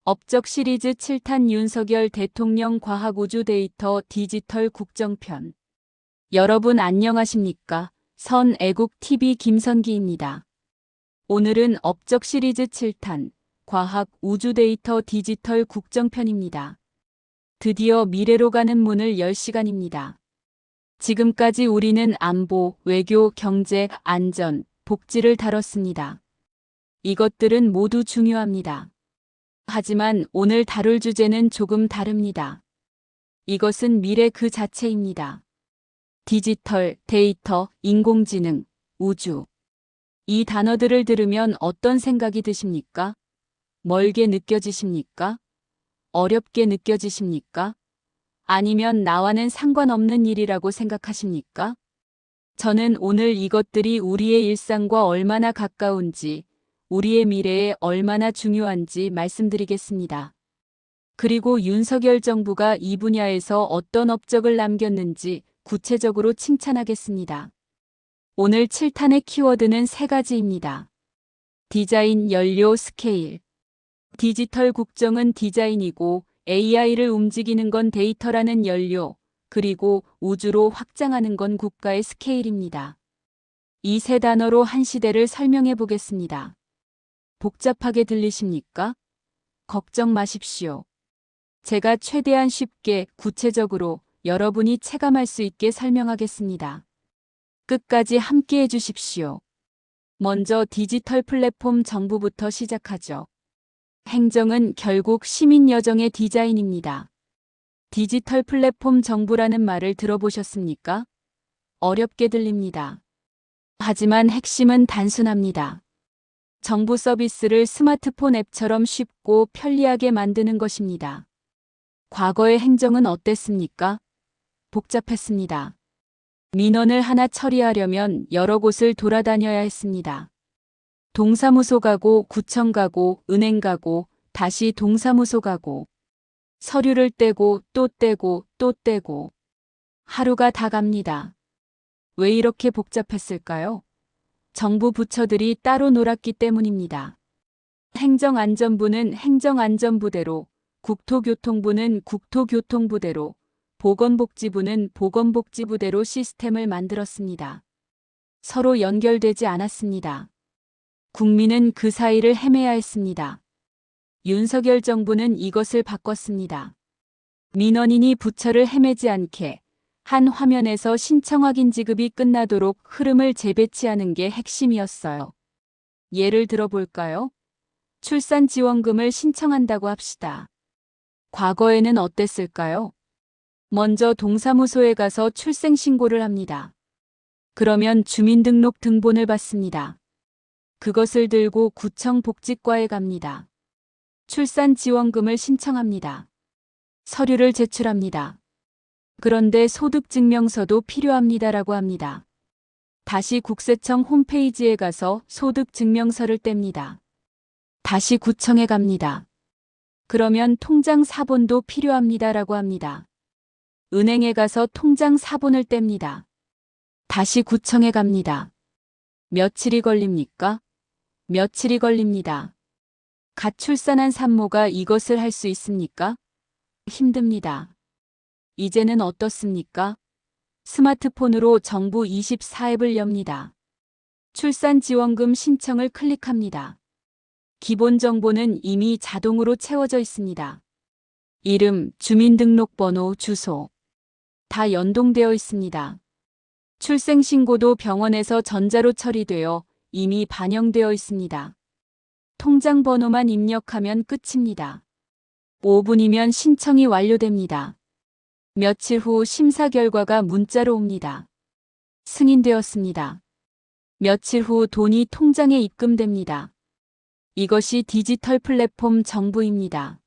업적 시리즈 7탄 윤석열 대통령 과학우주 데이터 디지털 국정편. 여러분 안녕하십니까? 선애국TV 김선기입니다. 오늘은 업적 시리즈 7탄 과학 우주 데이터 디지털 국정편입니다. 드디어 미래로 가는 문을 열 시간입니다. 지금까지 우리는 안보, 외교, 경제, 안전, 복지를 다뤘습니다. 이것들은 모두 중요합니다. 하지만 오늘 다룰 주제는 조금 다릅니다. 이것은 미래 그 자체입니다. 디지털, 데이터, 인공지능, 우주. 이 단어들을 들으면 어떤 생각이 드십니까? 멀게 느껴지십니까? 어렵게 느껴지십니까? 아니면 나와는 상관없는 일이라고 생각하십니까? 저는 오늘 이것들이 우리의 일상과 얼마나 가까운지, 우리의 미래에 얼마나 중요한지 말씀드리겠습니다. 그리고 윤석열 정부가 이 분야에서 어떤 업적을 남겼는지 구체적으로 칭찬하겠습니다. 오늘 7탄의 키워드는 3가지입니다. 디자인, 연료, 스케일. 디지털 국정은 디자인이고 AI를 움직이는 건 데이터라는 연료, 그리고 우주로 확장하는 건 국가의 스케일입니다. 이 3단어로 한 시대를 설명해 보겠습니다. 복잡하게 들리십니까? 걱정 마십시오. 제가 최대한 쉽게 구체적으로 여러분이 체감할 수 있게 설명하겠습니다. 끝까지 함께 해주십시오. 먼저 디지털 플랫폼 정부부터 시작하죠. 행정은 결국 시민 여정의 디자인입니다. 디지털 플랫폼 정부라는 말을 들어보셨습니까? 어렵게 들립니다. 하지만 핵심은 단순합니다. 정부 서비스를 스마트폰 앱처럼 쉽고 편리하게 만드는 것입니다. 과거의 행정은 어땠습니까? 복잡했습니다. 민원을 하나 처리하려면 여러 곳을 돌아다녀야 했습니다. 동사무소 가고, 구청 가고, 은행 가고, 다시 동사무소 가고, 서류를 떼고, 또 떼고, 또 떼고. 하루가 다 갑니다. 왜 이렇게 복잡했을까요? 정부 부처들이 따로 놀았기 때문입니다. 행정안전부는 행정안전부대로, 국토교통부는 국토교통부대로, 보건복지부는 보건복지부대로 시스템을 만들었습니다. 서로 연결되지 않았습니다. 국민은 그 사이를 헤매야 했습니다. 윤석열 정부는 이것을 바꿨습니다. 민원인이 부처를 헤매지 않게 한 화면에서 신청 확인 지급이 끝나도록 흐름을 재배치하는 게 핵심이었어요. 예를 들어볼까요? 출산지원금을 신청한다고 합시다. 과거에는 어땠을까요? 먼저 동사무소에 가서 출생신고를 합니다. 그러면 주민등록 등본을 받습니다. 그것을 들고 구청 복지과에 갑니다. 출산지원금을 신청합니다. 서류를 제출합니다. 그런데 소득증명서도 필요합니다라고 합니다. 다시 국세청 홈페이지에 가서 소득증명서를 뗍니다. 다시 구청에 갑니다. 그러면 통장 사본도 필요합니다라고 합니다. 은행에 가서 통장 사본을 뗍니다. 다시 구청에 갑니다. 며칠이 걸립니까? 며칠이 걸립니다. 갓 출산한 산모가 이것을 할 수 있습니까? 힘듭니다. 이제는 어떻습니까? 스마트폰으로 정부 24앱을 엽니다. 출산지원금 신청을 클릭합니다. 기본 정보는 이미 자동으로 채워져 있습니다. 이름, 주민등록번호, 주소. 다 연동되어 있습니다. 출생신고도 병원에서 전자로 처리되어 이미 반영되어 있습니다. 통장 번호만 입력하면 끝입니다. 5분이면 신청이 완료됩니다. 며칠 후 심사 결과가 문자로 옵니다. 승인되었습니다. 며칠 후 돈이 통장에 입금됩니다. 이것이 디지털 플랫폼 정부입니다.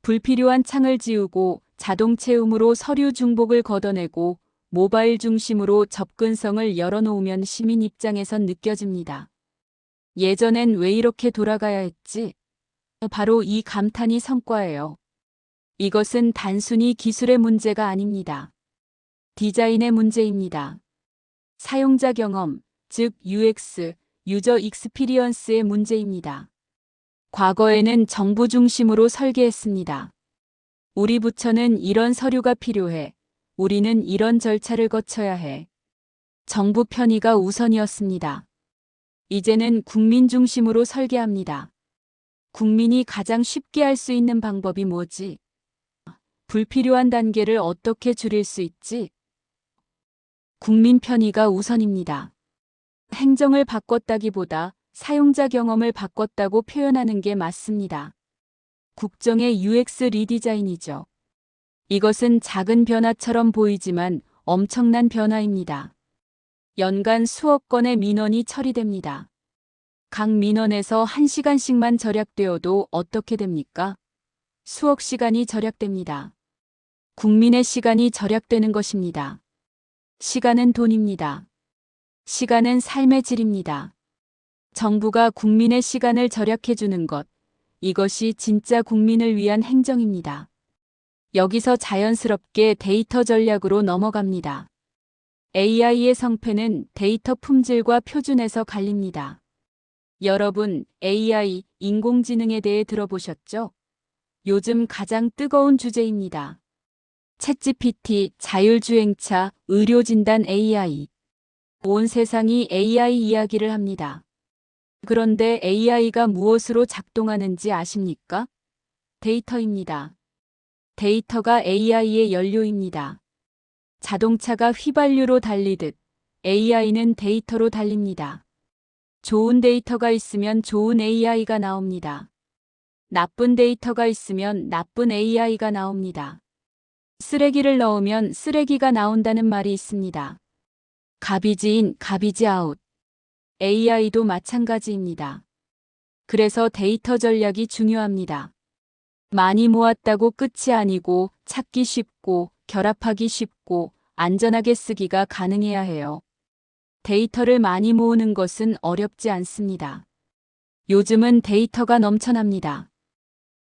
불필요한 창을 지우고 자동 채움으로 서류 중복을 걷어내고 모바일 중심으로 접근성을 열어놓으면 시민 입장에선 느껴집니다. 예전엔 왜 이렇게 돌아가야 했지? 바로 이 감탄이 성과예요. 이것은 단순히 기술의 문제가 아닙니다. 디자인의 문제입니다. 사용자 경험, 즉 UX, 유저 익스피리언스의 문제입니다. 과거에는 정부 중심으로 설계했습니다. 우리 부처는 이런 서류가 필요해. 우리는 이런 절차를 거쳐야 해. 정부 편의가 우선이었습니다. 이제는 국민 중심으로 설계합니다. 국민이 가장 쉽게 할 수 있는 방법이 뭐지? 불필요한 단계를 어떻게 줄일 수 있지? 국민 편의가 우선입니다. 행정을 바꿨다기보다 사용자 경험을 바꿨다고 표현하는 게 맞습니다. 국정의 UX 리디자인이죠. 이것은 작은 변화처럼 보이지만 엄청난 변화입니다. 연간 수억 건의 민원이 처리됩니다. 각 민원에서 1시간씩만 절약되어도 어떻게 됩니까? 수억 시간이 절약됩니다. 국민의 시간이 절약되는 것입니다. 시간은 돈입니다. 시간은 삶의 질입니다. 정부가 국민의 시간을 절약해주는 것, 이것이 진짜 국민을 위한 행정입니다. 여기서 자연스럽게 데이터 전략으로 넘어갑니다. AI의 성패는 데이터 품질과 표준에서 갈립니다. 여러분, AI, 인공지능에 대해 들어보셨죠? 요즘 가장 뜨거운 주제입니다. 챗GPT, 자율주행차, 의료진단 AI. 온 세상이 AI 이야기를 합니다. 그런데 AI가 무엇으로 작동하는지 아십니까? 데이터입니다. 데이터가 AI의 연료입니다. 자동차가 휘발유로 달리듯 AI는 데이터로 달립니다. 좋은 데이터가 있으면 좋은 AI가 나옵니다. 나쁜 데이터가 있으면 나쁜 AI가 나옵니다. 쓰레기를 넣으면 쓰레기가 나온다는 말이 있습니다. 가비지 인, 가비지 아웃. AI도 마찬가지입니다. 그래서 데이터 전략이 중요합니다. 많이 모았다고 끝이 아니고 찾기 쉽고 결합하기 쉽고 안전하게 쓰기가 가능해야 해요. 데이터를 많이 모으는 것은 어렵지 않습니다. 요즘은 데이터가 넘쳐납니다.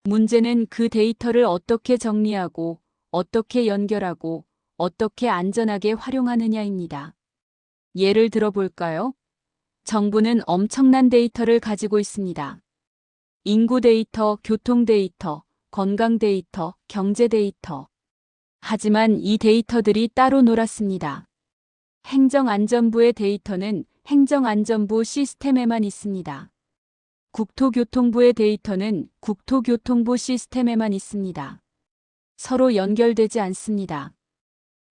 문제는 그 데이터를 어떻게 정리하고 어떻게 연결하고 어떻게 안전하게 활용하느냐입니다. 예를 들어 볼까요? 정부는 엄청난 데이터를 가지고 있습니다. 인구 데이터, 교통 데이터, 건강 데이터, 경제 데이터. 하지만 이 데이터들이 따로 놀았습니다. 행정안전부의 데이터는 행정안전부 시스템에만 있습니다. 국토교통부의 데이터는 국토교통부 시스템에만 있습니다. 서로 연결되지 않습니다.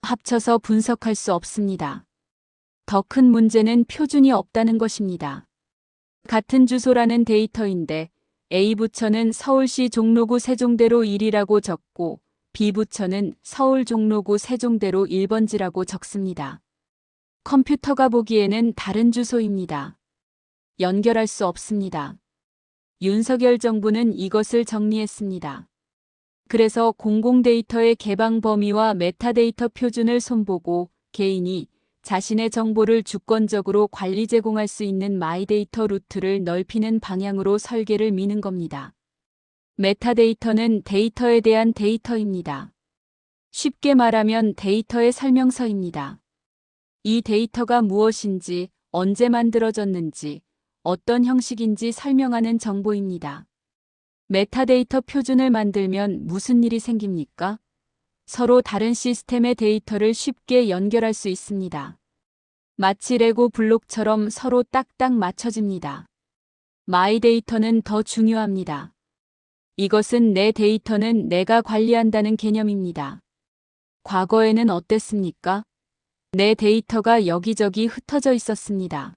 합쳐서 분석할 수 없습니다. 더 큰 문제는 표준이 없다는 것입니다. 같은 주소라는 데이터인데 A 부처는 서울시 종로구 세종대로 1이라고 적고 B 부처는 서울 종로구 세종대로 1번지라고 적습니다. 컴퓨터가 보기에는 다른 주소입니다. 연결할 수 없습니다. 윤석열 정부는 이것을 정리했습니다. 그래서 공공데이터의 개방 범위와 메타데이터 표준을 손보고 개인이 자신의 정보를 주권적으로 관리 제공할 수 있는 마이데이터 루트를 넓히는 방향으로 설계를 미는 겁니다. 메타데이터는 데이터에 대한 데이터입니다. 쉽게 말하면 데이터의 설명서입니다. 이 데이터가 무엇인지, 언제 만들어졌는지, 어떤 형식인지 설명하는 정보입니다. 메타데이터 표준을 만들면 무슨 일이 생깁니까? 서로 다른 시스템의 데이터를 쉽게 연결할 수 있습니다. 마치 레고 블록처럼 서로 딱딱 맞춰집니다. 마이 데이터는 더 중요합니다. 이것은 내 데이터는 내가 관리한다는 개념입니다. 과거에는 어땠습니까? 내 데이터가 여기저기 흩어져 있었습니다.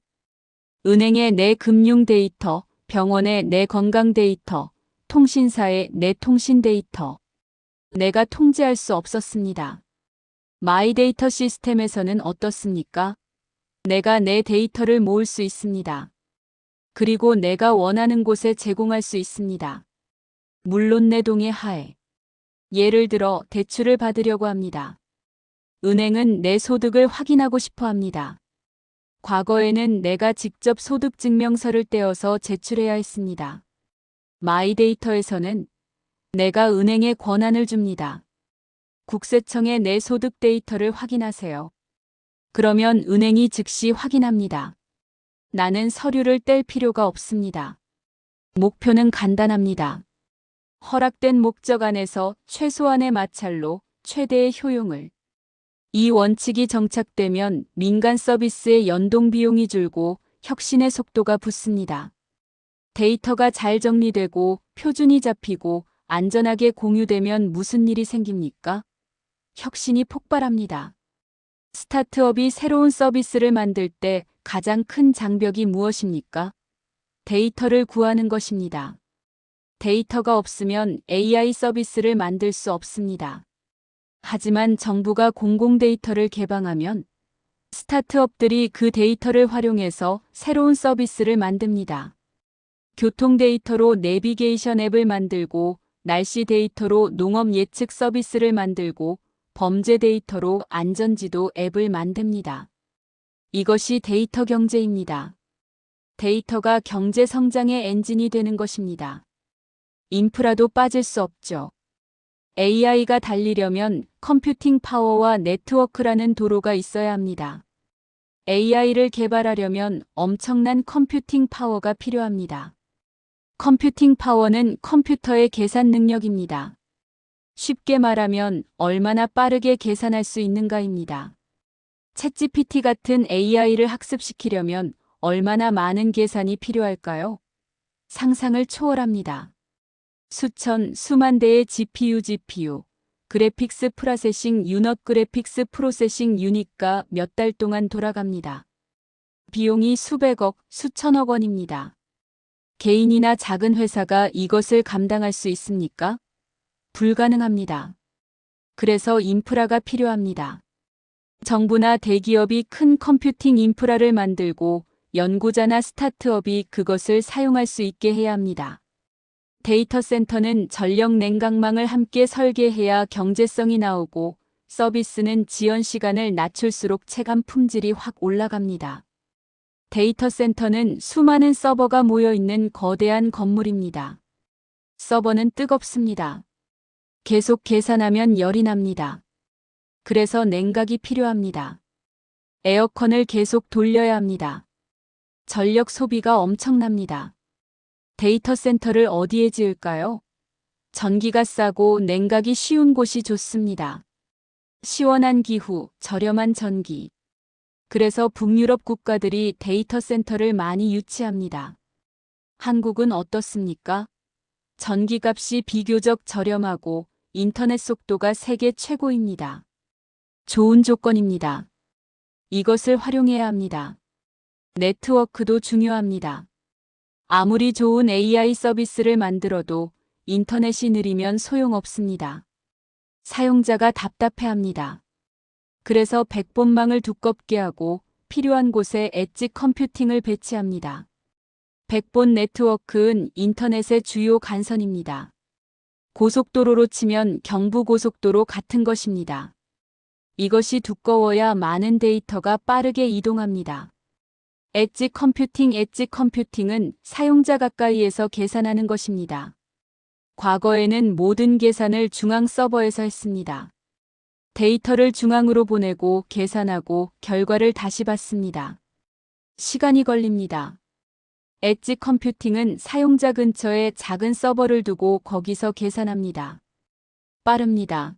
은행의 내 금융 데이터, 병원의 내 건강 데이터, 통신사의 내 통신 데이터. 내가 통제할 수 없었습니다. 마이데이터 시스템에서는 어떻습니까? 내가 내 데이터를 모을 수 있습니다. 그리고 내가 원하는 곳에 제공할 수 있습니다. 물론 내 동의 하에. 예를 들어 대출을 받으려고 합니다. 은행은 내 소득을 확인하고 싶어 합니다. 과거에는 내가 직접 소득증명서를 떼어서 제출해야 했습니다. 마이데이터에서는 내가 은행에 권한을 줍니다. 국세청에 내 소득 데이터를 확인하세요. 그러면 은행이 즉시 확인합니다. 나는 서류를 뗄 필요가 없습니다. 목표는 간단합니다. 허락된 목적 안에서 최소한의 마찰로 최대의 효용을. 이 원칙이 정착되면 민간 서비스의 연동 비용이 줄고 혁신의 속도가 붙습니다. 데이터가 잘 정리되고 표준이 잡히고 안전하게 공유되면 무슨 일이 생깁니까? 혁신이 폭발합니다. 스타트업이 새로운 서비스를 만들 때 가장 큰 장벽이 무엇입니까? 데이터를 구하는 것입니다. 데이터가 없으면 AI 서비스를 만들 수 없습니다. 하지만 정부가 공공 데이터를 개방하면 스타트업들이 그 데이터를 활용해서 새로운 서비스를 만듭니다. 교통 데이터로 내비게이션 앱을 만들고, 날씨 데이터로 농업 예측 서비스를 만들고, 범죄 데이터로 안전지도 앱을 만듭니다. 이것이 데이터 경제입니다. 데이터가 경제 성장의 엔진이 되는 것입니다. 인프라도 빠질 수 없죠. AI가 달리려면 컴퓨팅 파워와 네트워크라는 도로가 있어야 합니다. AI를 개발하려면 엄청난 컴퓨팅 파워가 필요합니다. 컴퓨팅 파워는 컴퓨터의 계산 능력입니다. 쉽게 말하면 얼마나 빠르게 계산할 수 있는가입니다. 챗GPT 같은 AI를 학습시키려면 얼마나 많은 계산이 필요할까요? 상상을 초월합니다. 수천, 수만 대의 GPU, 그래픽스 프로세싱 유닛 그래픽스 프로세싱 유닛가 몇 달 동안 돌아갑니다. 비용이 수백억, 수천억 원입니다. 개인이나 작은 회사가 이것을 감당할 수 있습니까? 불가능합니다. 그래서 인프라가 필요합니다. 정부나 대기업이 큰 컴퓨팅 인프라를 만들고 연구자나 스타트업이 그것을 사용할 수 있게 해야 합니다. 데이터 센터는 전력 냉각망을 함께 설계해야 경제성이 나오고, 서비스는 지연 시간을 낮출수록 체감 품질이 확 올라갑니다. 데이터 센터는 수많은 서버가 모여 있는 거대한 건물입니다. 서버는 뜨겁습니다. 계속 계산하면 열이 납니다. 그래서 냉각이 필요합니다. 에어컨을 계속 돌려야 합니다. 전력 소비가 엄청납니다. 데이터 센터를 어디에 지을까요? 전기가 싸고 냉각이 쉬운 곳이 좋습니다. 시원한 기후, 저렴한 전기. 그래서 북유럽 국가들이 데이터 센터를 많이 유치합니다. 한국은 어떻습니까? 전기값이 비교적 저렴하고 인터넷 속도가 세계 최고입니다. 좋은 조건입니다. 이것을 활용해야 합니다. 네트워크도 중요합니다. 아무리 좋은 AI 서비스를 만들어도 인터넷이 느리면 소용없습니다. 사용자가 답답해합니다. 그래서 백본망을 두껍게 하고 필요한 곳에 엣지 컴퓨팅을 배치합니다. 백본 네트워크는 인터넷의 주요 간선입니다. 고속도로로 치면 경부고속도로 같은 것입니다. 이것이 두꺼워야 많은 데이터가 빠르게 이동합니다. 엣지 컴퓨팅은 사용자 가까이에서 계산하는 것입니다. 과거에는 모든 계산을 중앙 서버에서 했습니다. 데이터를 중앙으로 보내고 계산하고 결과를 다시 받습니다. 시간이 걸립니다. 엣지 컴퓨팅은 사용자 근처에 작은 서버를 두고 거기서 계산합니다. 빠릅니다.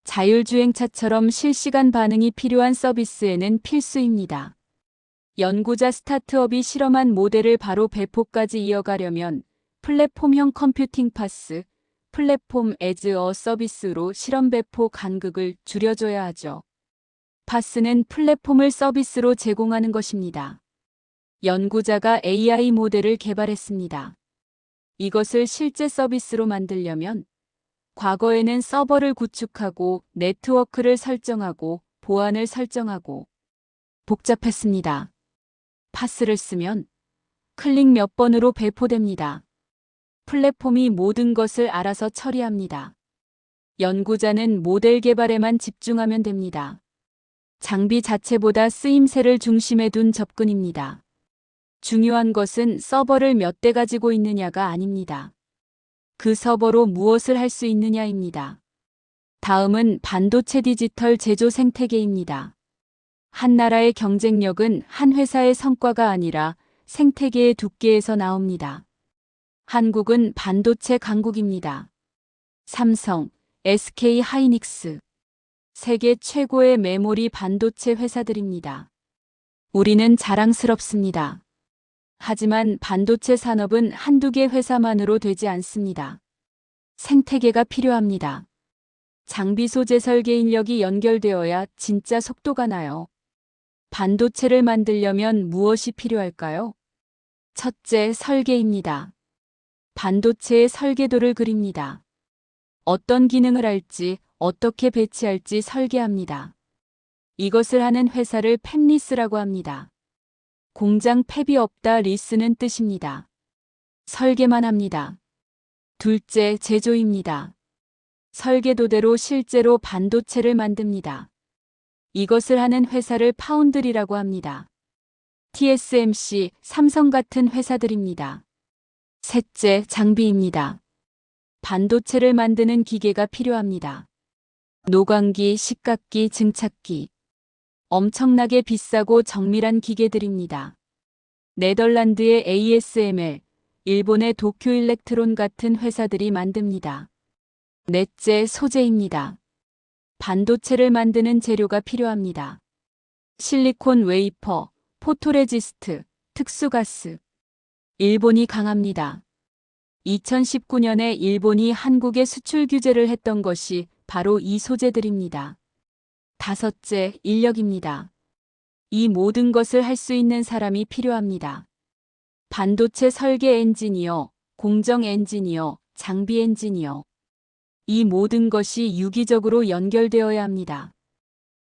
자율주행차처럼 실시간 반응이 필요한 서비스에는 필수입니다. 연구자 스타트업이 실험한 모델을 바로 배포까지 이어가려면 플랫폼형 컴퓨팅 파스, 플랫폼 애즈 어 서비스로 실험 배포 간극을 줄여줘야 하죠. 파스는 플랫폼을 서비스로 제공하는 것입니다. 연구자가 AI 모델을 개발했습니다. 이것을 실제 서비스로 만들려면 과거에는 서버를 구축하고 네트워크를 설정하고 보안을 설정하고 복잡했습니다. 파스를 쓰면 클릭 몇 번으로 배포됩니다. 플랫폼이 모든 것을 알아서 처리합니다. 연구자는 모델 개발에만 집중하면 됩니다. 장비 자체보다 쓰임새를 중심에 둔 접근입니다. 중요한 것은 서버를 몇 대 가지고 있느냐가 아닙니다. 그 서버로 무엇을 할 수 있느냐입니다. 다음은 반도체 디지털 제조 생태계입니다. 한 나라의 경쟁력은 한 회사의 성과가 아니라 생태계의 두께에서 나옵니다. 한국은 반도체 강국입니다. 삼성, SK 하이닉스, 세계 최고의 메모리 반도체 회사들입니다. 우리는 자랑스럽습니다. 하지만 반도체 산업은 한두 개 회사만으로 되지 않습니다. 생태계가 필요합니다. 장비 소재 설계 인력이 연결되어야 진짜 속도가 나요. 반도체를 만들려면 무엇이 필요할까요? 첫째, 설계입니다. 반도체의 설계도를 그립니다. 어떤 기능을 할지, 어떻게 배치할지 설계합니다. 이것을 하는 회사를 팹리스라고 합니다. 공장 팹이 없다 리스는 뜻입니다. 설계만 합니다. 둘째, 제조입니다. 설계도대로 실제로 반도체를 만듭니다. 이것을 하는 회사를 파운드리라고 합니다. TSMC, 삼성 같은 회사들입니다. 셋째, 장비입니다. 반도체를 만드는 기계가 필요합니다. 노광기, 식각기, 증착기. 엄청나게 비싸고 정밀한 기계들입니다. 네덜란드의 ASML, 일본의 도쿄 일렉트론 같은 회사들이 만듭니다. 넷째, 소재입니다. 반도체를 만드는 재료가 필요합니다. 실리콘 웨이퍼, 포토레지스트, 특수가스. 일본이 강합니다. 2019년에 일본이 한국에 수출 규제를 했던 것이 바로 이 소재들입니다. 다섯째, 인력입니다. 이 모든 것을 할 수 있는 사람이 필요합니다. 반도체 설계 엔지니어, 공정 엔지니어, 장비 엔지니어. 이 모든 것이 유기적으로 연결되어야 합니다.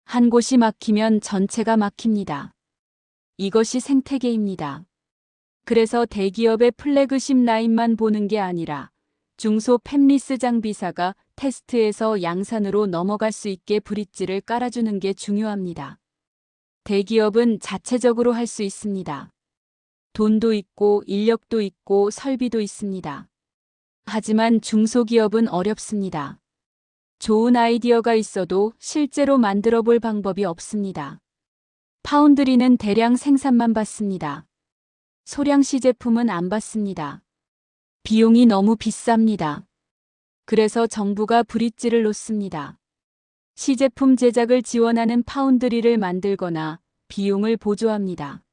한 곳이 막히면 전체가 막힙니다. 이것이 생태계입니다. 그래서 대기업의 플래그십 라인만 보는 게 아니라 중소 팹리스 장비사가 테스트에서 양산으로 넘어갈 수 있게 브릿지를 깔아주는 게 중요합니다. 대기업은 자체적으로 할 수 있습니다. 돈도 있고 인력도 있고 설비도 있습니다. 하지만 중소기업은 어렵습니다. 좋은 아이디어가 있어도 실제로 만들어 볼 방법이 없습니다. 파운드리는 대량 생산만 받습니다. 소량 시제품은 안 받습니다. 비용이 너무 비쌉니다. 그래서 정부가 브릿지를 놓습니다. 시제품 제작을 지원하는 파운드리를 만들거나 비용을 보조합니다.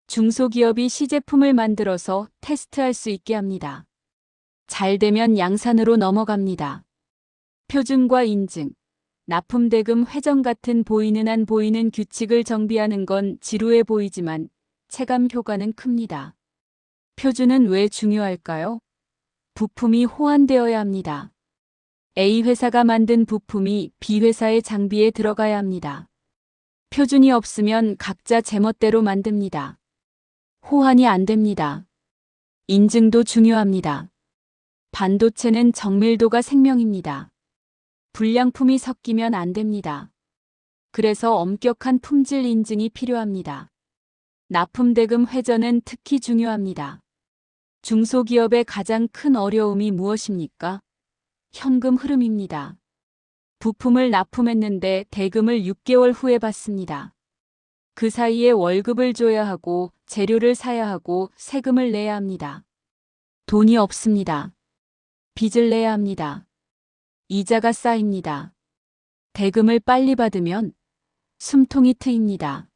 중소기업이 시제품을 만들어서 테스트할 수 있게 합니다. 잘 되면 양산으로 넘어갑니다. 표준과 인증, 납품대금 회전 같은 보이는 안 보이는 규칙을 정비하는 건 지루해 보이지만 체감 효과는 큽니다. 표준은 왜 중요할까요? 부품이 호환되어야 합니다. A 회사가 만든 부품이 B 회사의 장비에 들어가야 합니다. 표준이 없으면 각자 제멋대로 만듭니다. 호환이 안 됩니다. 인증도 중요합니다. 반도체는 정밀도가 생명입니다. 불량품이 섞이면 안 됩니다. 그래서 엄격한 품질 인증이 필요합니다. 납품대금 회전은 특히 중요합니다. 중소기업의 가장 큰 어려움이 무엇입니까? 현금 흐름입니다. 부품을 납품했는데 대금을 6개월 후에 받습니다. 그 사이에 월급을 줘야 하고 재료를 사야 하고 세금을 내야 합니다. 돈이 없습니다. 빚을 내야 합니다. 이자가 쌓입니다. 대금을 빨리 받으면 숨통이 트입니다.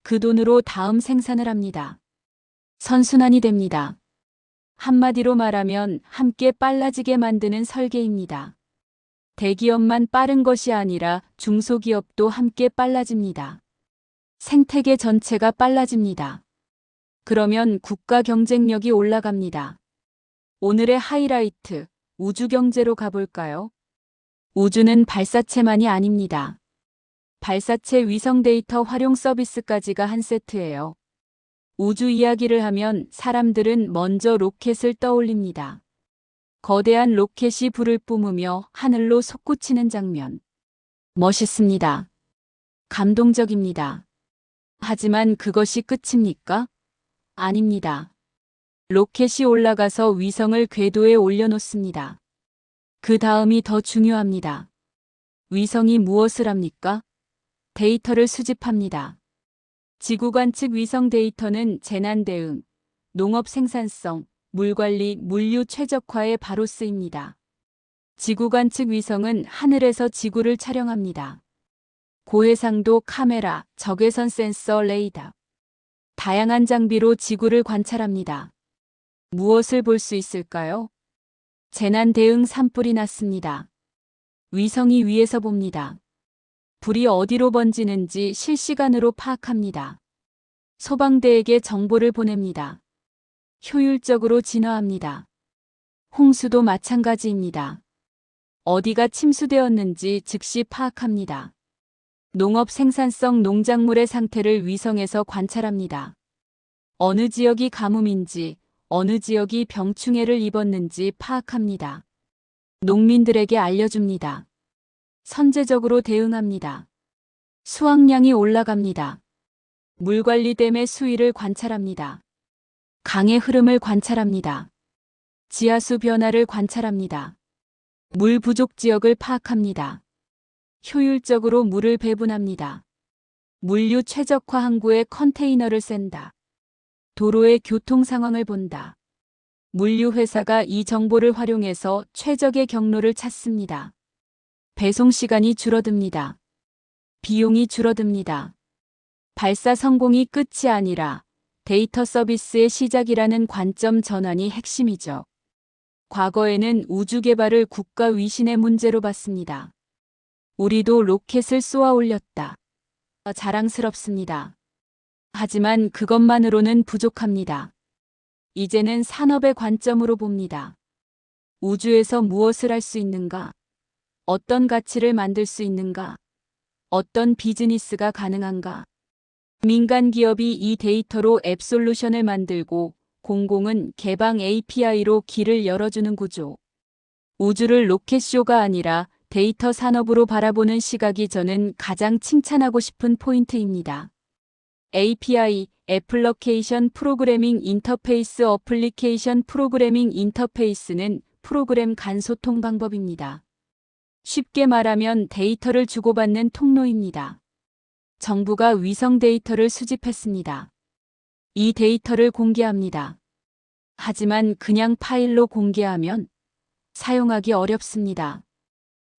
그 돈으로 다음 생산을 합니다. 선순환이 됩니다. 한마디로 말하면 함께 빨라지게 만드는 설계입니다. 대기업만 빠른 것이 아니라 중소기업도 함께 빨라집니다. 생태계 전체가 빨라집니다. 그러면 국가 경쟁력이 올라갑니다. 오늘의 하이라이트, 우주 경제로 가볼까요? 우주는 발사체만이 아닙니다. 발사체 위성 데이터 활용 서비스까지가 한 세트예요. 우주 이야기를 하면 사람들은 먼저 로켓을 떠올립니다. 거대한 로켓이 불을 뿜으며 하늘로 솟구치는 장면. 멋있습니다. 감동적입니다. 하지만 그것이 끝입니까? 아닙니다. 로켓이 올라가서 위성을 궤도에 올려놓습니다. 그 다음이 더 중요합니다. 위성이 무엇을 합니까? 데이터를 수집합니다. 지구 관측 위성 데이터는 재난 대응, 농업 생산성, 물관리, 물류 최적화에 바로 쓰입니다. 지구 관측 위성은 하늘에서 지구를 촬영합니다. 고해상도 카메라, 적외선 센서, 레이더. 다양한 장비로 지구를 관찰합니다. 무엇을 볼 수 있을까요? 재난 대응 산불이 났습니다. 위성이 위에서 봅니다. 불이 어디로 번지는지 실시간으로 파악합니다. 소방대에게 정보를 보냅니다. 효율적으로 진화합니다. 홍수도 마찬가지입니다. 어디가 침수되었는지 즉시 파악합니다. 농업 생산성 농작물의 상태를 위성에서 관찰합니다. 어느 지역이 가뭄인지, 어느 지역이 병충해를 입었는지 파악합니다. 농민들에게 알려줍니다. 선제적으로 대응합니다. 수확량이 올라갑니다. 물관리댐의 수위를 관찰합니다. 강의 흐름을 관찰합니다. 지하수 변화를 관찰합니다. 물 부족 지역을 파악합니다. 효율적으로 물을 배분합니다. 물류 최적화 항구에 컨테이너를 샌다. 도로의 교통 상황을 본다. 물류 회사가 이 정보를 활용해서 최적의 경로를 찾습니다. 배송 시간이 줄어듭니다. 비용이 줄어듭니다. 발사 성공이 끝이 아니라 데이터 서비스의 시작이라는 관점 전환이 핵심이죠. 과거에는 우주 개발을 국가 위신의 문제로 봤습니다. 우리도 로켓을 쏘아 올렸다. 자랑스럽습니다. 하지만 그것만으로는 부족합니다. 이제는 산업의 관점으로 봅니다. 우주에서 무엇을 할 수 있는가? 어떤 가치를 만들 수 있는가? 어떤 비즈니스가 가능한가? 민간 기업이 이 데이터로 앱 솔루션을 만들고 공공은 개방 API로 길을 열어주는 구조. 우주를 로켓쇼가 아니라 데이터 산업으로 바라보는 시각이 저는 가장 칭찬하고 싶은 포인트입니다. API, 애플리케이션 프로그래밍 인터페이스 어플리케이션 프로그래밍 인터페이스는 프로그램 간 소통 방법입니다. 쉽게 말하면 데이터를 주고받는 통로입니다. 정부가 위성 데이터를 수집했습니다. 이 데이터를 공개합니다. 하지만 그냥 파일로 공개하면 사용하기 어렵습니다.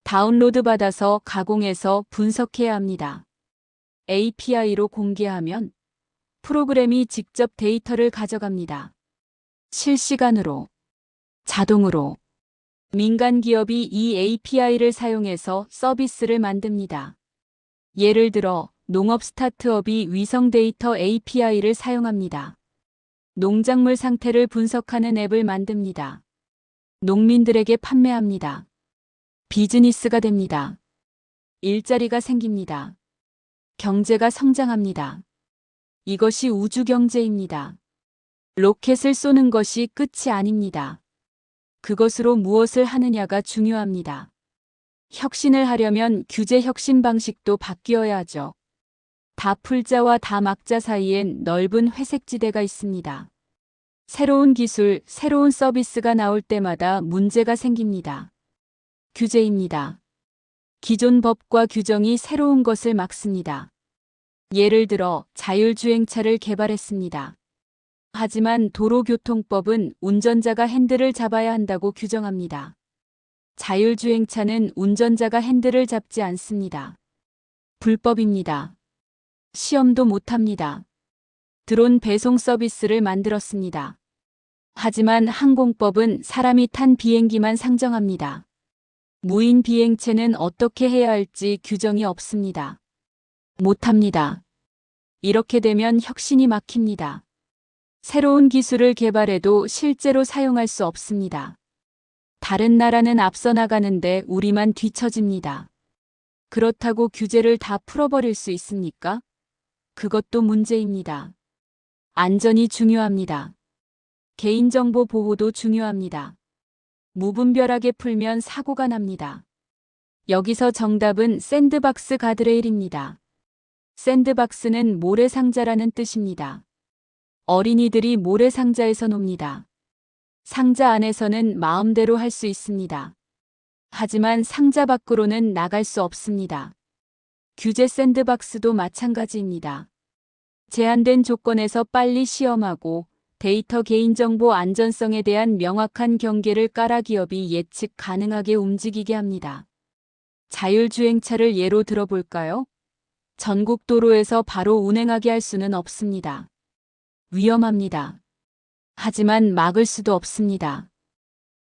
다운로드 받아서 가공해서 분석해야 합니다. API로 공개하면 프로그램이 직접 데이터를 가져갑니다. 실시간으로, 자동으로. 민간 기업이 이 API를 사용해서 서비스를 만듭니다. 예를 들어 농업 스타트업이 위성 데이터 API를 사용합니다. 농작물 상태를 분석하는 앱을 만듭니다. 농민들에게 판매합니다. 비즈니스가 됩니다. 일자리가 생깁니다. 경제가 성장합니다. 이것이 우주 경제입니다. 로켓을 쏘는 것이 끝이 아닙니다. 그것으로 무엇을 하느냐가 중요합니다. 혁신을 하려면 규제 혁신 방식도 바뀌어야 하죠. 다 풀자와 다 막자 사이엔 넓은 회색지대가 있습니다. 새로운 기술, 새로운 서비스가 나올 때마다 문제가 생깁니다. 규제입니다. 기존 법과 규정이 새로운 것을 막습니다. 예를 들어 자율주행차를 개발했습니다. 하지만 도로교통법은 운전자가 핸들을 잡아야 한다고 규정합니다. 자율주행차는 운전자가 핸들을 잡지 않습니다. 불법입니다. 시험도 못합니다. 드론 배송 서비스를 만들었습니다. 하지만 항공법은 사람이 탄 비행기만 상정합니다. 무인 비행체는 어떻게 해야 할지 규정이 없습니다. 못합니다. 이렇게 되면 혁신이 막힙니다. 새로운 기술을 개발해도 실제로 사용할 수 없습니다. 다른 나라는 앞서 나가는데 우리만 뒤처집니다. 그렇다고 규제를 다 풀어버릴 수 있습니까? 그것도 문제입니다. 안전이 중요합니다. 개인정보 보호도 중요합니다. 무분별하게 풀면 사고가 납니다. 여기서 정답은 샌드박스 가드레일입니다. 샌드박스는 모래상자라는 뜻입니다. 어린이들이 모래상자에서 놉니다. 상자 안에서는 마음대로 할 수 있습니다. 하지만 상자 밖으로는 나갈 수 없습니다. 규제 샌드박스도 마찬가지입니다. 제한된 조건에서 빨리 시험하고 데이터 개인정보 안전성에 대한 명확한 경계를 깔아 기업이 예측 가능하게 움직이게 합니다. 자율주행차를 예로 들어볼까요? 전국 도로에서 바로 운행하게 할 수는 없습니다. 위험합니다. 하지만 막을 수도 없습니다.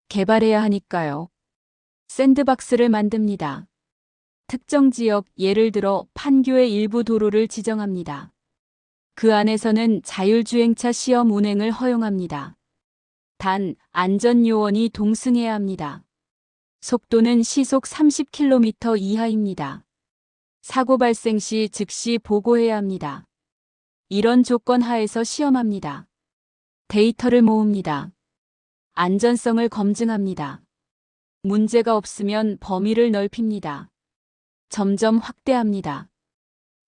개발해야 하니까요. 샌드박스를 만듭니다. 특정 지역, 예를 들어 판교의 일부 도로를 지정합니다. 그 안에서는 자율주행차 시험 운행을 허용합니다. 단, 안전요원이 동승해야 합니다. 속도는 시속 30km 이하입니다. 사고 발생 시 즉시 보고해야 합니다. 이런 조건 하에서 시험합니다. 데이터를 모읍니다. 안전성을 검증합니다. 문제가 없으면 범위를 넓힙니다. 점점 확대합니다.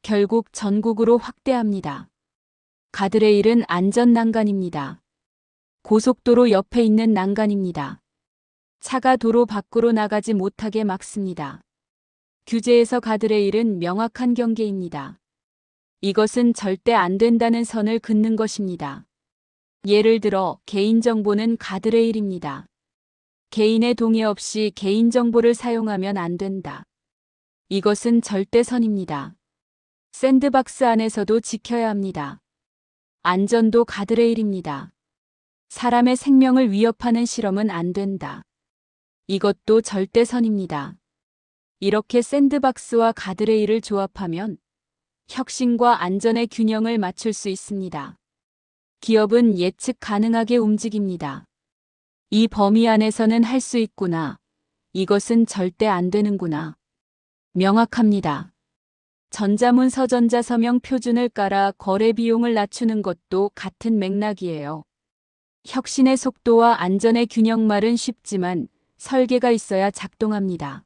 결국 전국으로 확대합니다. 가드레일은 안전 난간입니다. 고속도로 옆에 있는 난간입니다. 차가 도로 밖으로 나가지 못하게 막습니다. 규제에서 가드레일은 명확한 경계입니다. 이것은 절대 안 된다는 선을 긋는 것입니다. 예를 들어 개인정보는 가드레일입니다. 개인의 동의 없이 개인정보를 사용하면 안 된다. 이것은 절대선입니다. 샌드박스 안에서도 지켜야 합니다. 안전도 가드레일입니다. 사람의 생명을 위협하는 실험은 안 된다. 이것도 절대선입니다. 이렇게 샌드박스와 가드레일을 조합하면 혁신과 안전의 균형을 맞출 수 있습니다. 기업은 예측 가능하게 움직입니다. 이 범위 안에서는 할 수 있구나. 이것은 절대 안 되는구나. 명확합니다. 전자문서 전자서명 표준을 깔아 거래 비용을 낮추는 것도 같은 맥락이에요. 혁신의 속도와 안전의 균형 말은 쉽지만 설계가 있어야 작동합니다.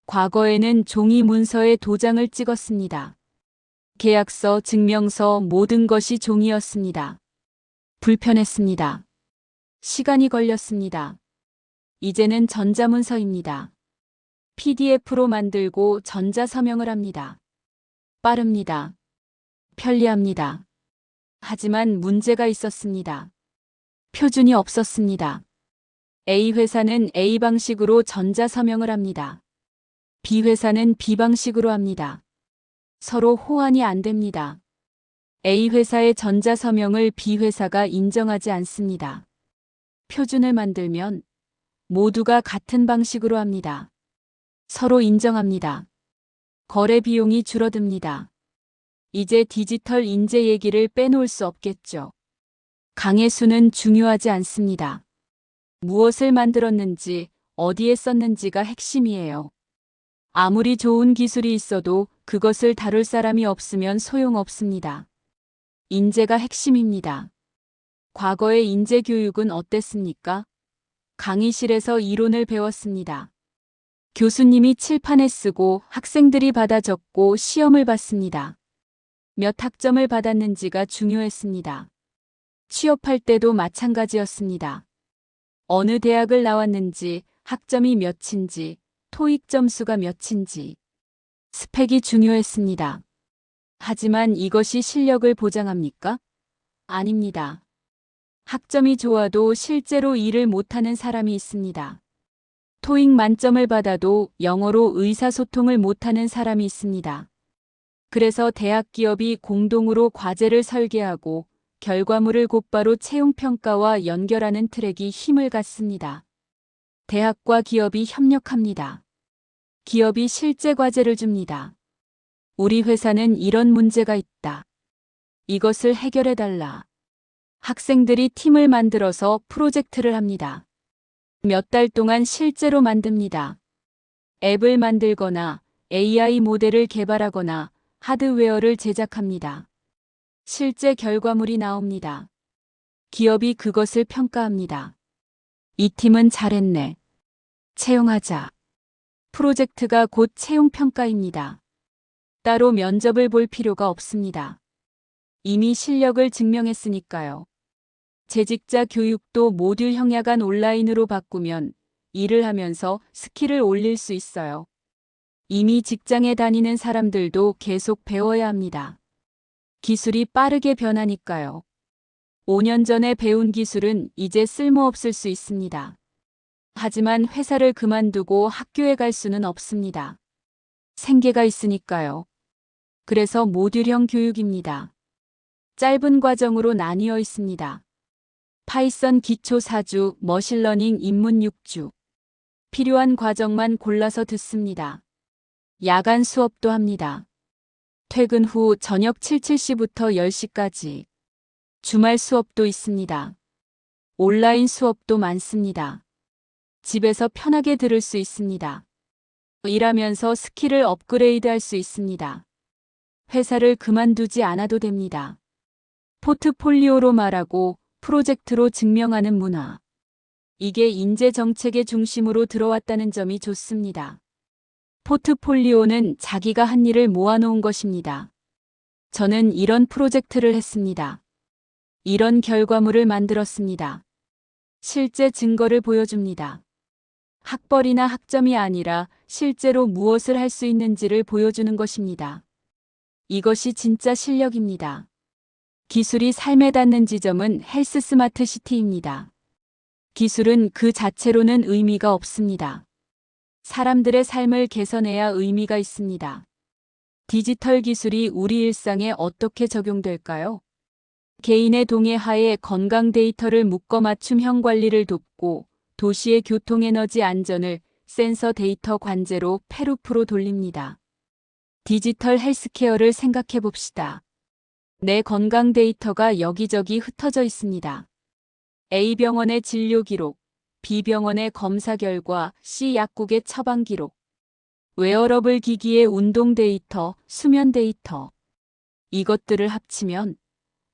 과거에는 종이 문서에 도장을 찍었습니다. 계약서, 증명서 모든 것이 종이였습니다. 불편했습니다. 시간이 걸렸습니다. 이제는 전자문서입니다. PDF로 만들고 전자서명을 합니다. 빠릅니다. 편리합니다. 하지만 문제가 있었습니다. 표준이 없었습니다. A 회사는 A 방식으로 전자서명을 합니다. B 회사는 B 방식으로 합니다. 서로 호환이 안 됩니다. A 회사의 전자서명을 B 회사가 인정하지 않습니다. 표준을 만들면 모두가 같은 방식으로 합니다. 서로 인정합니다. 거래 비용이 줄어듭니다. 이제 디지털 인재 얘기를 빼놓을 수 없겠죠. 강의 수는 중요하지 않습니다. 무엇을 만들었는지, 어디에 썼는지가 핵심이에요. 아무리 좋은 기술이 있어도 그것을 다룰 사람이 없으면 소용없습니다. 인재가 핵심입니다. 과거의 인재 교육은 어땠습니까? 강의실에서 이론을 배웠습니다. 교수님이 칠판에 쓰고 학생들이 받아 적고 시험을 봤습니다. 몇 학점을 받았는지가 중요했습니다. 취업할 때도 마찬가지였습니다. 어느 대학을 나왔는지, 학점이 몇인지, 토익 점수가 몇인지. 스펙이 중요했습니다. 하지만 이것이 실력을 보장합니까? 아닙니다. 학점이 좋아도 실제로 일을 못하는 사람이 있습니다. 토익 만점을 받아도 영어로 의사소통을 못하는 사람이 있습니다. 그래서 대학 기업이 공동으로 과제를 설계하고 결과물을 곧바로 채용평가와 연결하는 트랙이 힘을 갖습니다. 대학과 기업이 협력합니다. 기업이 실제 과제를 줍니다. 우리 회사는 이런 문제가 있다. 이것을 해결해달라. 학생들이 팀을 만들어서 프로젝트를 합니다. 몇 달 동안 실제로 만듭니다. 앱을 만들거나 AI 모델을 개발하거나 하드웨어를 제작합니다. 실제 결과물이 나옵니다. 기업이 그것을 평가합니다. 이 팀은 잘했네. 채용하자. 프로젝트가 곧 채용평가입니다. 따로 면접을 볼 필요가 없습니다. 이미 실력을 증명했으니까요. 재직자 교육도 모듈형 야간 온라인으로 바꾸면 일을 하면서 스킬을 올릴 수 있어요. 이미 직장에 다니는 사람들도 계속 배워야 합니다. 기술이 빠르게 변하니까요. 5년 전에 배운 기술은 이제 쓸모없을 수 있습니다. 하지만 회사를 그만두고 학교에 갈 수는 없습니다. 생계가 있으니까요. 그래서 모듈형 교육입니다. 짧은 과정으로 나뉘어 있습니다. 파이썬 기초 4주, 머신러닝 입문 6주. 필요한 과정만 골라서 듣습니다. 야간 수업도 합니다. 퇴근 후 저녁 7시부터 10시까지. 주말 수업도 있습니다. 온라인 수업도 많습니다. 집에서 편하게 들을 수 있습니다. 일하면서 스킬을 업그레이드 할 수 있습니다. 회사를 그만두지 않아도 됩니다. 포트폴리오로 말하고 프로젝트로 증명하는 문화. 이게 인재 정책의 중심으로 들어왔다는 점이 좋습니다. 포트폴리오는 자기가 한 일을 모아놓은 것입니다. 저는 이런 프로젝트를 했습니다. 이런 결과물을 만들었습니다. 실제 증거를 보여줍니다. 학벌이나 학점이 아니라 실제로 무엇을 할 수 있는지를 보여주는 것입니다. 이것이 진짜 실력입니다. 기술이 삶에 닿는 지점은 헬스 스마트 시티입니다. 기술은 그 자체로는 의미가 없습니다. 사람들의 삶을 개선해야 의미가 있습니다. 디지털 기술이 우리 일상에 어떻게 적용될까요? 개인의 동의 하에 건강 데이터를 묶어 맞춤형 관리를 돕고 도시의 교통에너지 안전을 센서 데이터 관제로 페루프로 돌립니다. 디지털 헬스케어를 생각해 봅시다. 내 건강 데이터가 여기저기 흩어져 있습니다. A병원의 진료 기록, B병원의 검사 결과, C 약국의 처방 기록, 웨어러블 기기의 운동 데이터, 수면 데이터. 이것들을 합치면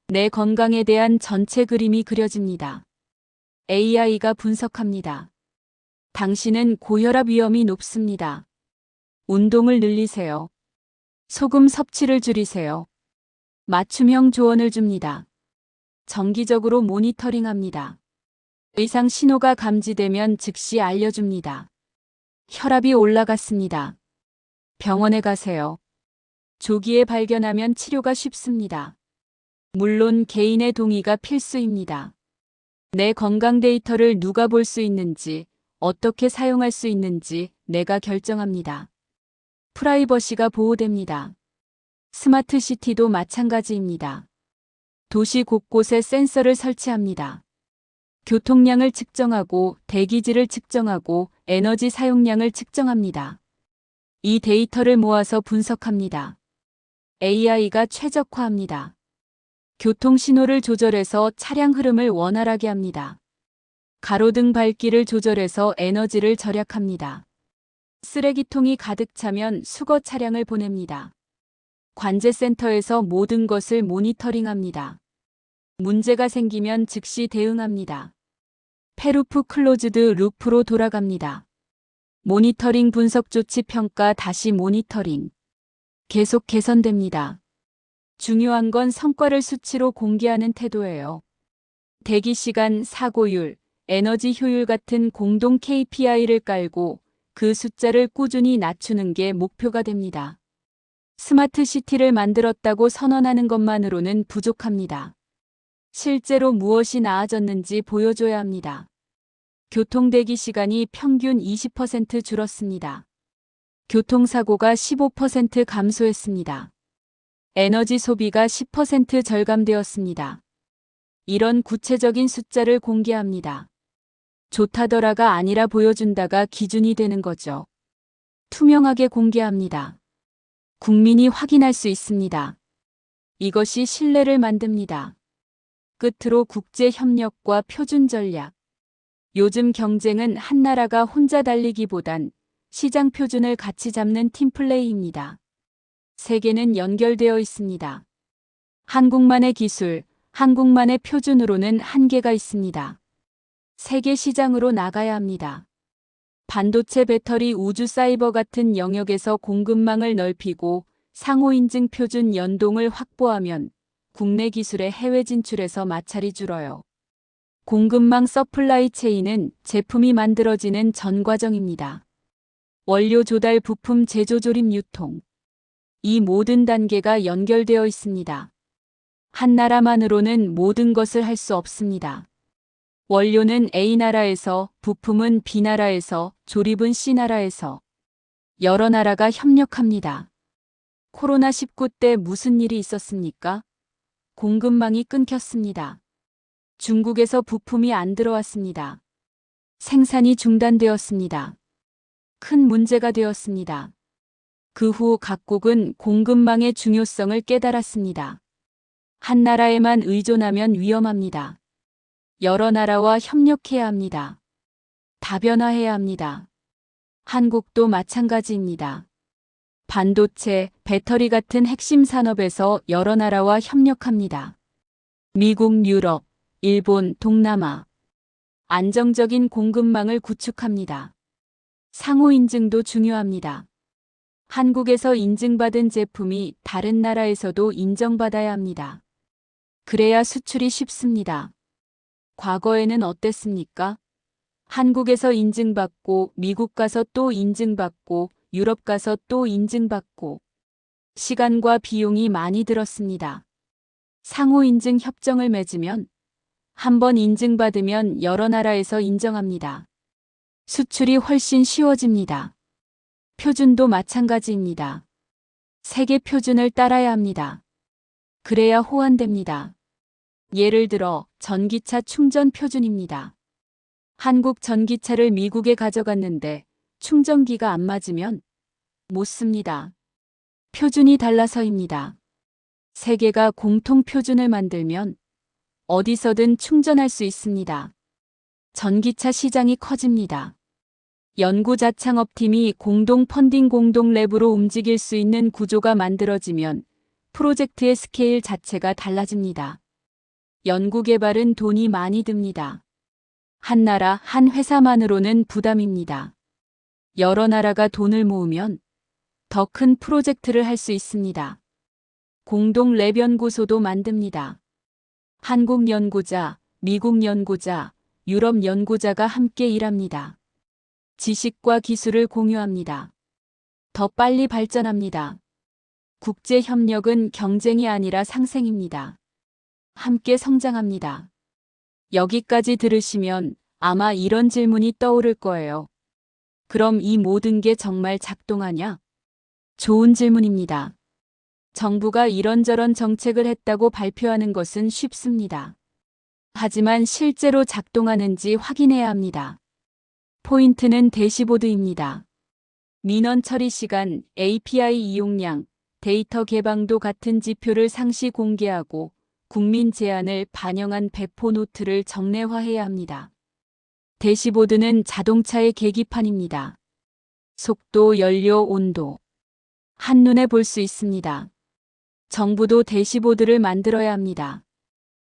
내 건강에 대한 전체 그림이 그려집니다. AI가 분석합니다. 당신은 고혈압 위험이 높습니다. 운동을 늘리세요. 소금 섭취를 줄이세요. 맞춤형 조언을 줍니다. 정기적으로 모니터링합니다. 이상 신호가 감지되면 즉시 알려줍니다. 혈압이 올라갔습니다. 병원에 가세요. 조기에 발견하면 치료가 쉽습니다. 물론 개인의 동의가 필수입니다. 내 건강 데이터를 누가 볼 수 있는지, 어떻게 사용할 수 있는지 내가 결정합니다. 프라이버시가 보호됩니다. 스마트 시티도 마찬가지입니다. 도시 곳곳에 센서를 설치합니다. 교통량을 측정하고 대기질을 측정하고 에너지 사용량을 측정합니다. 이 데이터를 모아서 분석합니다. AI가 최적화합니다. 교통 신호를 조절해서 차량 흐름을 원활하게 합니다. 가로등 밝기를 조절해서 에너지를 절약합니다. 쓰레기통이 가득 차면 수거 차량을 보냅니다. 관제센터에서 모든 것을 모니터링합니다. 문제가 생기면 즉시 대응합니다. 페루프 클로즈드 루프로 돌아갑니다. 모니터링 분석 조치 평가 다시 모니터링. 계속 개선됩니다. 중요한 건 성과를 수치로 공개하는 태도예요. 대기 시간, 사고율, 에너지 효율 같은 공동 KPI를 깔고 그 숫자를 꾸준히 낮추는 게 목표가 됩니다. 스마트 시티를 만들었다고 선언하는 것만으로는 부족합니다. 실제로 무엇이 나아졌는지 보여줘야 합니다. 교통 대기 시간이 평균 20% 줄었습니다. 교통사고가 15% 감소했습니다. 에너지 소비가 10% 절감되었습니다. 이런 구체적인 숫자를 공개합니다. 좋다더라가 아니라 보여준다가 기준이 되는 거죠. 투명하게 공개합니다. 국민이 확인할 수 있습니다. 이것이 신뢰를 만듭니다. 끝으로 국제 협력과 표준 전략. 요즘 경쟁은 한 나라가 혼자 달리기보단 시장 표준을 같이 잡는 팀플레이입니다. 세계는 연결되어 있습니다. 한국만의 기술, 한국만의 표준으로는 한계가 있습니다. 세계 시장으로 나가야 합니다. 반도체, 배터리, 우주, 사이버 같은 영역에서 공급망을 넓히고 상호인증 표준 연동을 확보하면 국내 기술의 해외 진출에서 마찰이 줄어요. 공급망 서플라이 체인은 제품이 만들어지는 전 과정입니다. 원료 조달, 부품 제조, 조립, 유통. 이 모든 단계가 연결되어 있습니다. 한 나라만으로는 모든 것을 할 수 없습니다. 원료는 A 나라에서, 부품은 B 나라에서, 조립은 C 나라에서 여러 나라가 협력합니다. 코로나19 때 무슨 일이 있었습니까? 공급망이 끊겼습니다. 중국에서 부품이 안 들어왔습니다. 생산이 중단되었습니다. 큰 문제가 되었습니다. 그 후 각국은 공급망의 중요성을 깨달았습니다. 한 나라에만 의존하면 위험합니다. 여러 나라와 협력해야 합니다. 다변화해야 합니다. 한국도 마찬가지입니다. 반도체, 배터리 같은 핵심 산업에서 여러 나라와 협력합니다. 미국, 유럽, 일본, 동남아. 안정적인 공급망을 구축합니다. 상호 인증도 중요합니다. 한국에서 인증받은 제품이 다른 나라에서도 인정받아야 합니다. 그래야 수출이 쉽습니다. 과거에는 어땠습니까? 한국에서 인증받고 미국 가서 또 인증받고 유럽 가서 또 인증받고 시간과 비용이 많이 들었습니다. 상호 인증 협정을 맺으면 한번 인증받으면 여러 나라에서 인정합니다. 수출이 훨씬 쉬워집니다. 표준도 마찬가지입니다. 세계 표준을 따라야 합니다. 그래야 호환됩니다. 예를 들어 전기차 충전 표준입니다. 한국 전기차를 미국에 가져갔는데 충전기가 안 맞으면 못 씁니다. 표준이 달라서입니다. 세계가 공통 표준을 만들면 어디서든 충전할 수 있습니다. 전기차 시장이 커집니다. 연구자창업팀이 공동 펀딩 공동 랩으로 움직일 수 있는 구조가 만들어지면 프로젝트의 스케일 자체가 달라집니다. 연구개발은 돈이 많이 듭니다. 한 나라, 한 회사만으로는 부담입니다. 여러 나라가 돈을 모으면 더 큰 프로젝트를 할 수 있습니다. 공동 랩 연구소도 만듭니다. 한국 연구자, 미국 연구자, 유럽 연구자가 함께 일합니다. 지식과 기술을 공유합니다. 더 빨리 발전합니다. 국제 협력은 경쟁이 아니라 상생입니다. 함께 성장합니다. 여기까지 들으시면 아마 이런 질문이 떠오를 거예요. 그럼 이 모든 게 정말 작동하냐? 좋은 질문입니다. 정부가 이런저런 정책을 했다고 발표하는 것은 쉽습니다. 하지만 실제로 작동하는지 확인해야 합니다. 포인트는 대시보드입니다. 민원 처리 시간, API 이용량, 데이터 개방도 같은 지표를 상시 공개하고 국민 제안을 반영한 배포 노트를 정례화해야 합니다. 대시보드는 자동차의 계기판입니다. 속도, 연료, 온도. 한눈에 볼 수 있습니다. 정부도 대시보드를 만들어야 합니다.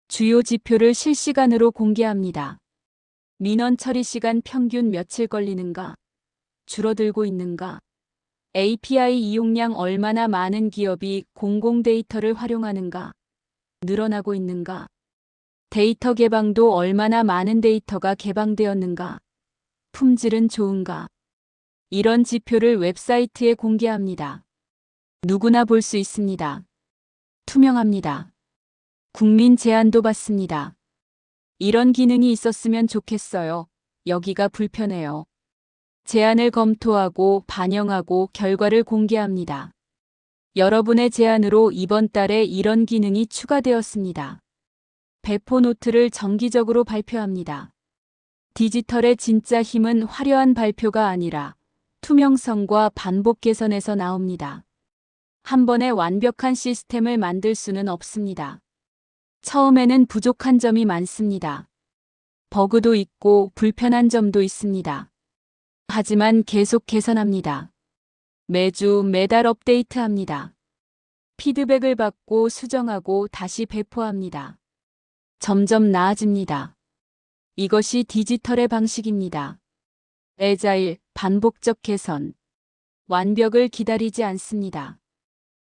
주요 지표를 실시간으로 공개합니다. 민원 처리 시간 평균 며칠 걸리는가? 줄어들고 있는가? API 이용량 얼마나 많은 기업이 공공 데이터를 활용하는가? 늘어나고 있는가? 데이터 개방도 얼마나 많은 데이터가 개방되었는가? 품질은 좋은가? 이런 지표를 웹사이트에 공개합니다. 누구나 볼 수 있습니다. 투명합니다. 국민 제안도 받습니다. 이런 기능이 있었으면 좋겠어요. 여기가 불편해요. 제안을 검토하고 반영하고 결과를 공개합니다. 여러분의 제안으로 이번 달에 이런 기능이 추가되었습니다. 배포 노트를 정기적으로 발표합니다. 디지털의 진짜 힘은 화려한 발표가 아니라 투명성과 반복 개선에서 나옵니다. 한 번에 완벽한 시스템을 만들 수는 없습니다. 처음에는 부족한 점이 많습니다. 버그도 있고 불편한 점도 있습니다. 하지만 계속 개선합니다. 매주 매달 업데이트합니다. 피드백을 받고 수정하고 다시 배포합니다. 점점 나아집니다. 이것이 디지털의 방식입니다. 애자일, 반복적 개선. 완벽을 기다리지 않습니다.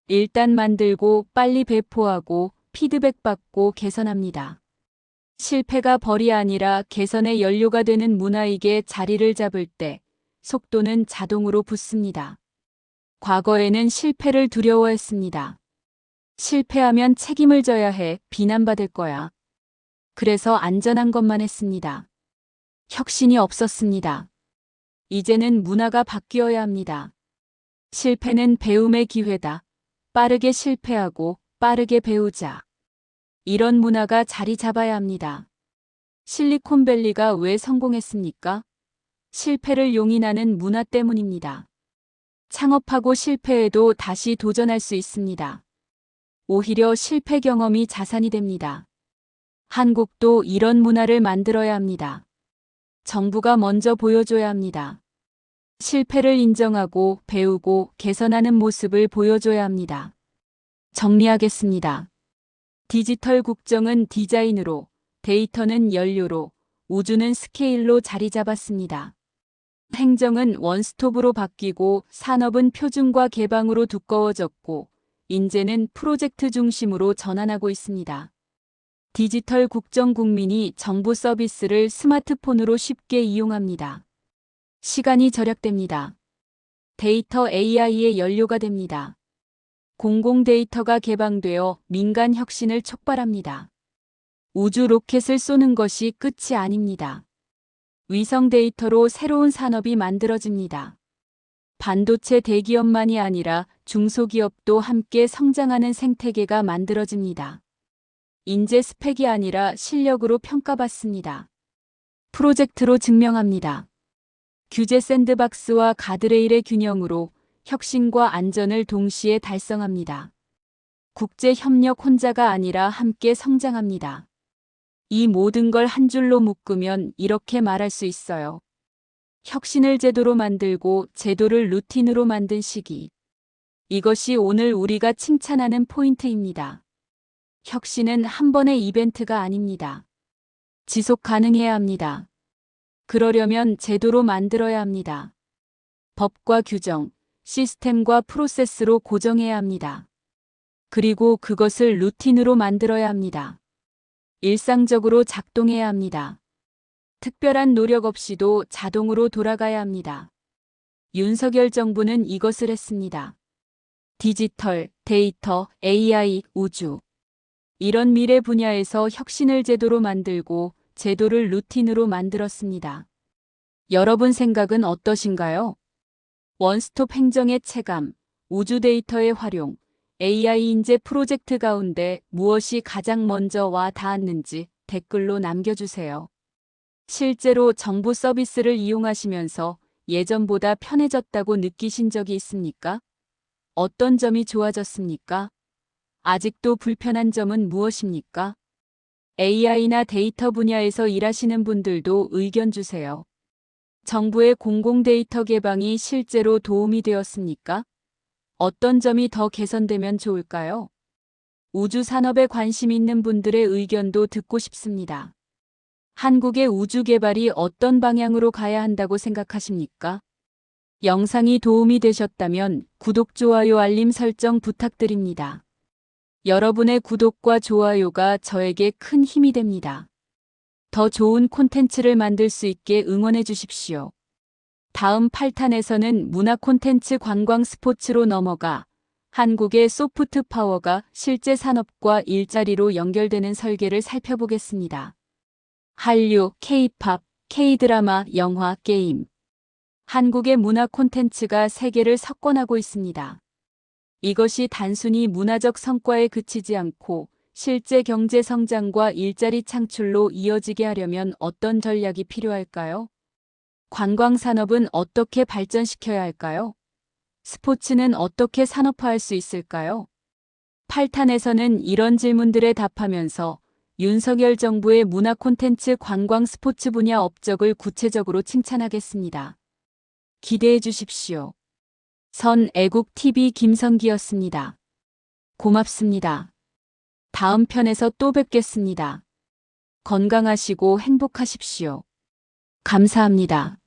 일단 만들고 빨리 배포하고 피드백 받고 개선합니다. 실패가 벌이 아니라 개선의 연료가 되는 문화이게 자리를 잡을 때 속도는 자동으로 붙습니다. 과거에는 실패를 두려워했습니다. 실패하면 책임을 져야 해, 비난받을 거야. 그래서 안전한 것만 했습니다. 혁신이 없었습니다. 이제는 문화가 바뀌어야 합니다. 실패는 배움의 기회다. 빠르게 실패하고 빠르게 배우자. 이런 문화가 자리 잡아야 합니다. 실리콘밸리가 왜 성공했습니까? 실패를 용인하는 문화 때문입니다. 창업하고 실패해도 다시 도전할 수 있습니다. 오히려 실패 경험이 자산이 됩니다. 한국도 이런 문화를 만들어야 합니다. 정부가 먼저 보여줘야 합니다. 실패를 인정하고 배우고 개선하는 모습을 보여줘야 합니다. 정리하겠습니다. 디지털 국정은 디자인으로, 데이터는 연료로, 우주는 스케일로 자리 잡았습니다. 행정은 원스톱으로 바뀌고 산업은 표준과 개방으로 두꺼워졌고 인재는 프로젝트 중심으로 전환하고 있습니다. 디지털 국정 국민이 정부 서비스를 스마트폰으로 쉽게 이용합니다. 시간이 절약됩니다. 데이터 AI의 연료가 됩니다. 공공 데이터가 개방되어 민간 혁신을 촉발합니다. 우주 로켓을 쏘는 것이 끝이 아닙니다. 위성 데이터로 새로운 산업이 만들어집니다. 반도체 대기업만이 아니라 중소기업도 함께 성장하는 생태계가 만들어집니다. 인재 스펙이 아니라 실력으로 평가받습니다. 프로젝트로 증명합니다. 규제 샌드박스와 가드레일의 균형으로 혁신과 안전을 동시에 달성합니다. 국제 협력 혼자가 아니라 함께 성장합니다. 이 모든 걸 한 줄로 묶으면 이렇게 말할 수 있어요. 혁신을 제도로 만들고 제도를 루틴으로 만든 시기. 이것이 오늘 우리가 칭찬하는 포인트입니다. 혁신은 한 번의 이벤트가 아닙니다. 지속 가능해야 합니다. 그러려면 제도로 만들어야 합니다. 법과 규정, 시스템과 프로세스로 고정해야 합니다. 그리고 그것을 루틴으로 만들어야 합니다. 일상적으로 작동해야 합니다. 특별한 노력 없이도 자동으로 돌아가야 합니다. 윤석열 정부는 이것을 했습니다. 디지털, 데이터, AI, 우주. 이런 미래 분야에서 혁신을 제도로 만들고 제도를 루틴으로 만들었습니다. 여러분 생각은 어떠신가요? 원스톱 행정의 체감, 우주 데이터의 활용, AI 인재 프로젝트 가운데 무엇이 가장 먼저 와 닿았는지 댓글로 남겨주세요. 실제로 정부 서비스를 이용하시면서 예전보다 편해졌다고 느끼신 적이 있습니까? 어떤 점이 좋아졌습니까? 아직도 불편한 점은 무엇입니까? AI나 데이터 분야에서 일하시는 분들도 의견 주세요. 정부의 공공 데이터 개방이 실제로 도움이 되었습니까? 어떤 점이 더 개선되면 좋을까요? 우주 산업에 관심 있는 분들의 의견도 듣고 싶습니다. 한국의 우주 개발이 어떤 방향으로 가야 한다고 생각하십니까? 영상이 도움이 되셨다면 구독, 좋아요, 알림 설정 부탁드립니다. 여러분의 구독과 좋아요가 저에게 큰 힘이 됩니다. 더 좋은 콘텐츠를 만들 수 있게 응원해 주십시오. 다음 8탄에서는 문화 콘텐츠 관광 스포츠로 넘어가 한국의 소프트 파워가 실제 산업과 일자리로 연결되는 설계를 살펴보겠습니다. 한류, K-팝, K-드라마, 영화, 게임. 한국의 문화 콘텐츠가 세계를 석권하고 있습니다. 이것이 단순히 문화적 성과에 그치지 않고 실제 경제 성장과 일자리 창출로 이어지게 하려면 어떤 전략이 필요할까요? 관광 산업은 어떻게 발전시켜야 할까요? 스포츠는 어떻게 산업화할 수 있을까요? 8탄에서는 이런 질문들에 답하면서 윤석열 정부의 문화 콘텐츠 관광 스포츠 분야 업적을 구체적으로 칭찬하겠습니다. 기대해 주십시오. 선 애국TV 김성기였습니다. 고맙습니다. 다음 편에서 또 뵙겠습니다. 건강하시고 행복하십시오. 감사합니다.